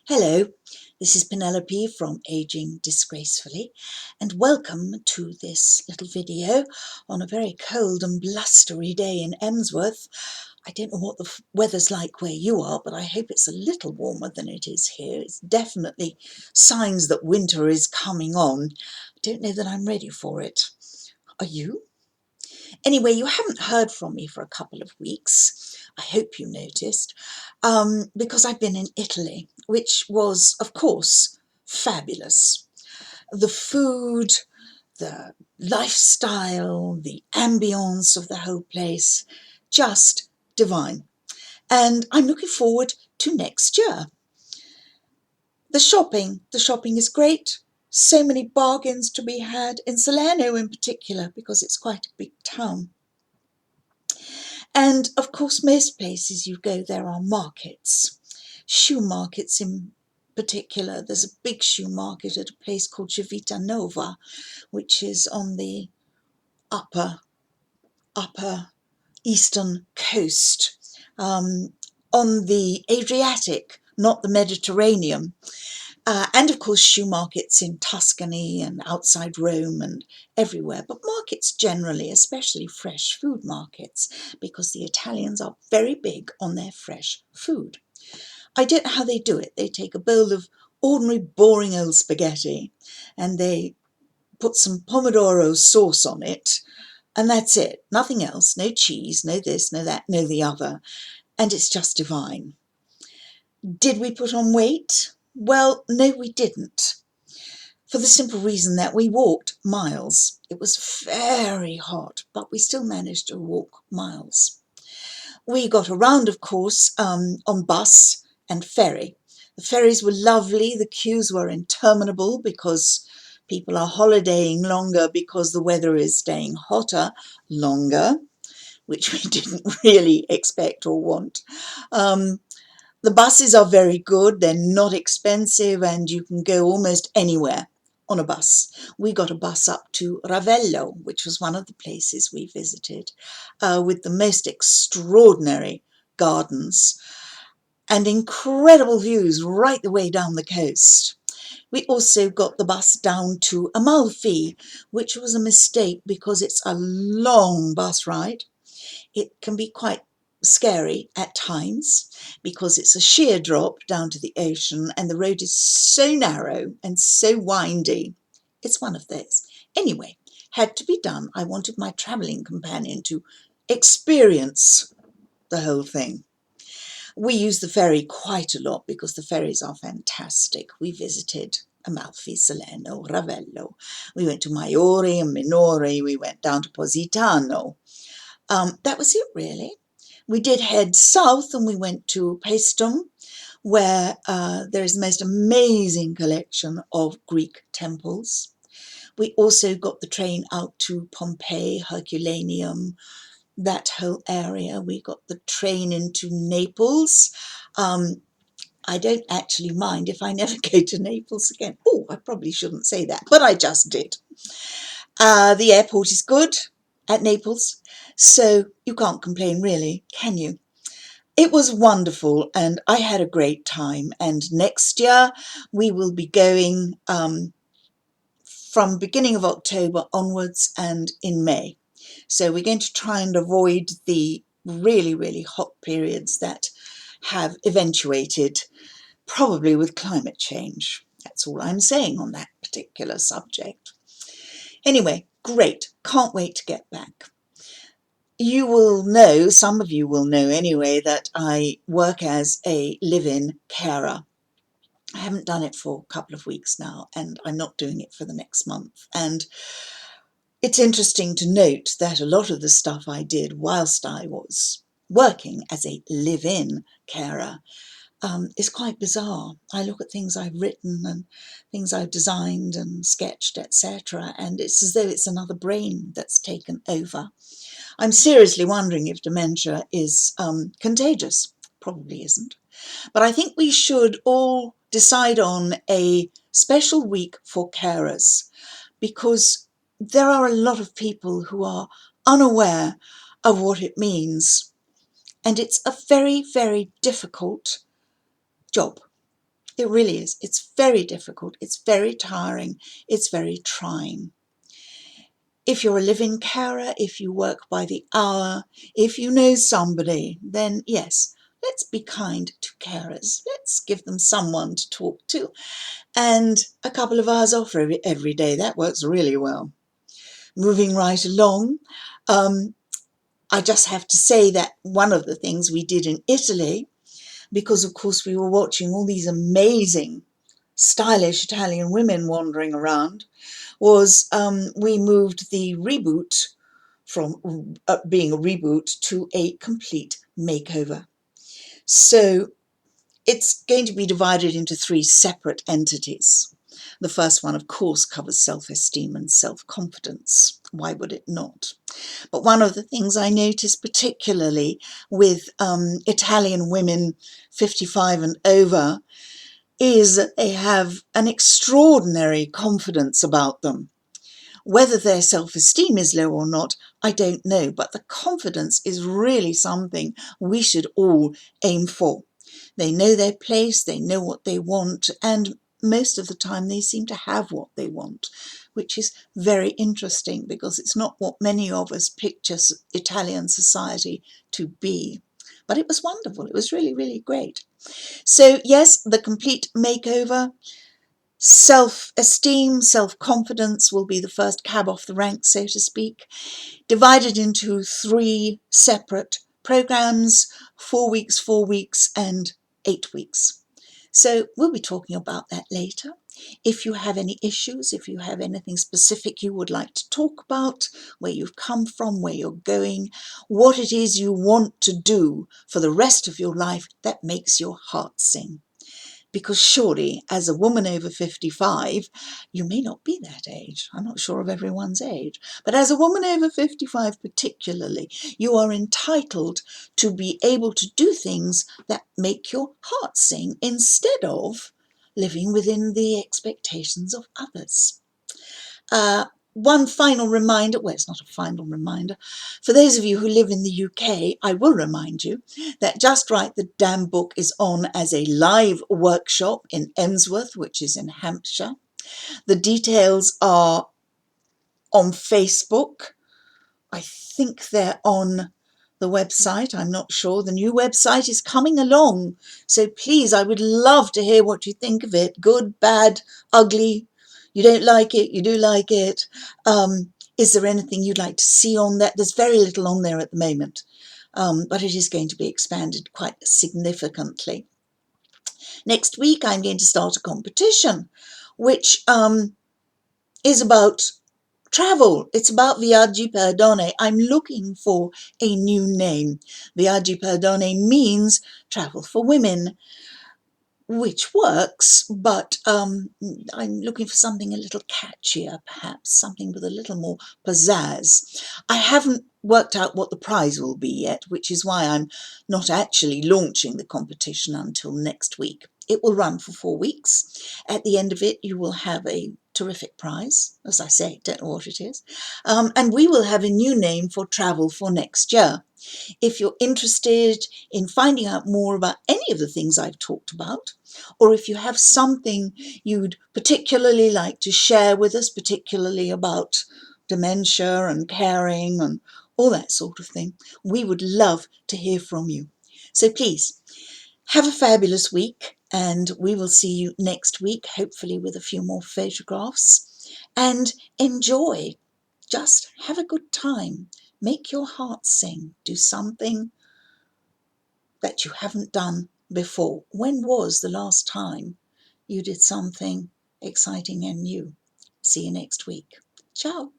Hello, this is Penelope from Aging Disgracefully, and welcome to this little video on a very cold and blustery day in Emsworth. I don't know what the weather's like where you are, but I hope it's a little warmer than it is here. It's definitely signs that winter is coming on. I don't know that I'm ready for it. Are you? Anyway, you haven't heard from me for a couple of weeks. I hope you noticed, because I've been in Italy, which was, of course, fabulous. The food, the lifestyle, the ambience of the whole place, just divine. And I'm looking forward to next year. The shopping is great. So many bargains to be had in Salerno in particular, because it's quite a big town. And of course, most places you go, there are markets, shoe markets in particular. There's a big shoe market at a place called Civitanova, which is on the upper eastern coast, on the Adriatic, not the Mediterranean. And of course, shoe markets in Tuscany and outside Rome and everywhere, but markets generally, especially fresh food markets, because the Italians are very big on their fresh food. I don't know how they do it. They take a bowl of ordinary boring old spaghetti and they put some pomodoro sauce on it, and that's it. Nothing else. No cheese, no this, no that, no the other. And it's just divine. Did we put on weight? Well, no, we didn't. For the simple reason that we walked miles. It was very hot, but we still managed to walk miles. We got around, of course, on bus and ferry. The ferries were lovely. The queues were interminable because people are holidaying longer because the weather is staying hotter longer, which we didn't really expect or want. The buses are very good. They're not expensive and you can go almost anywhere on a bus. We got a bus up to Ravello, which was one of the places we visited, with the most extraordinary gardens and incredible views right the way down the coast. We also got the bus down to Amalfi, which was a mistake because it's a long bus ride. It can be quite scary at times because it's a sheer drop down to the ocean and the road is so narrow and so windy. It's one of those. Anyway, had to be done. I wanted my travelling companion to experience the whole thing. We use the ferry quite a lot because the ferries are fantastic. We visited Amalfi, Salerno, Ravello. We went to Maiori and Minori. We went down to Positano. That was it, really. We did head south and we went to Paestum, where there is the most amazing collection of Greek temples. We also got the train out to Pompeii, Herculaneum, that whole area. We got the train into Naples. I don't actually mind if I never go to Naples again. Oh, I probably shouldn't say that, but I just did. The airport is good at Naples, so you can't complain really, can you? It was wonderful and I had a great time, and next year we will be going from beginning of October onwards and in May. So we're going to try and avoid the really, really hot periods that have eventuated, probably with climate change. That's all I'm saying on that particular subject. Anyway, great. Can't wait to get back. You will know, some of you will know anyway, that I work as a live-in carer. I haven't done it for a couple of weeks now, and I'm not doing it for the next month. And it's interesting to note that a lot of the stuff I did whilst I was working as a live-in carer is quite bizarre. I look at things I've written and things I've designed and sketched, etc., and it's as though it's another brain that's taken over. I'm seriously wondering if dementia is contagious. Probably isn't. But I think we should all decide on a special week for carers, because there are a lot of people who are unaware of what it means. And it's a very, very difficult job. It really is. It's very difficult. It's very tiring. It's very trying. If you're a live-in carer, if you work by the hour, if you know somebody, then yes, let's be kind to carers. Let's give them someone to talk to and a couple of hours off every day. That works really well. Moving right along, I just have to say that one of the things we did in Italy, because of course we were watching all these amazing, stylish Italian women wandering around, was we moved the reboot from being a reboot to a complete makeover. So it's going to be divided into 3 separate entities. The first one, of course, covers self-esteem and self-confidence. Why would it not? But one of the things I noticed particularly with Italian women 55 and over is that they have an extraordinary confidence about them. Whether their self-esteem is low or not, I don't know, but the confidence is really something we should all aim for. They know their place, they know what they want, and most of the time they seem to have what they want, which is very interesting because it's not what many of us picture Italian society to be. But it was wonderful. It was really, really great. So yes, the complete makeover. Self-esteem, self-confidence will be the first cab off the rank, so to speak, divided into 3 separate programs, 4 weeks, and 8 weeks. So we'll be talking about that later. If you have any issues, if you have anything specific you would like to talk about, where you've come from, where you're going, what it is you want to do for the rest of your life that makes your heart sing. Because surely, as a woman over 55, you may not be that age. I'm not sure of everyone's age. But as a woman over 55 particularly, you are entitled to be able to do things that make your heart sing instead of living within the expectations of others. One final reminder, well, it's not a final reminder. For those of you who live in the UK, I will remind you that Just Write the Damn Book is on as a live workshop in Emsworth, which is in Hampshire. The details are on Facebook. I think they're on the website. I'm not sure. The new website is coming along. So please, I would love to hear what you think of it. Good, bad, ugly. You don't like it, you do like it. Is there anything you'd like to see on that? There's very little on there at the moment, but it is going to be expanded quite significantly. Next week, I'm going to start a competition, which is about travel. It's about Viaggi per Donne. I'm looking for a new name. Viaggi per Donne means travel for women, which works, but I'm looking for something a little catchier, perhaps, something with a little more pizzazz. I haven't worked out what the prize will be yet, which is why I'm not actually launching the competition until next week. It will run for 4 weeks. At the end of it, you will have a terrific prize. As I say, don't know what it is. And we will have a new name for travel for next year. If you're interested in finding out more about any of the things I've talked about, or if you have something you'd particularly like to share with us, particularly about dementia and caring and all that sort of thing, we would love to hear from you. So please, have a fabulous week, and we will see you next week, hopefully with a few more photographs, and enjoy. Just have a good time. Make your heart sing. Do something that you haven't done before. When was the last time you did something exciting and new? See you next week. Ciao.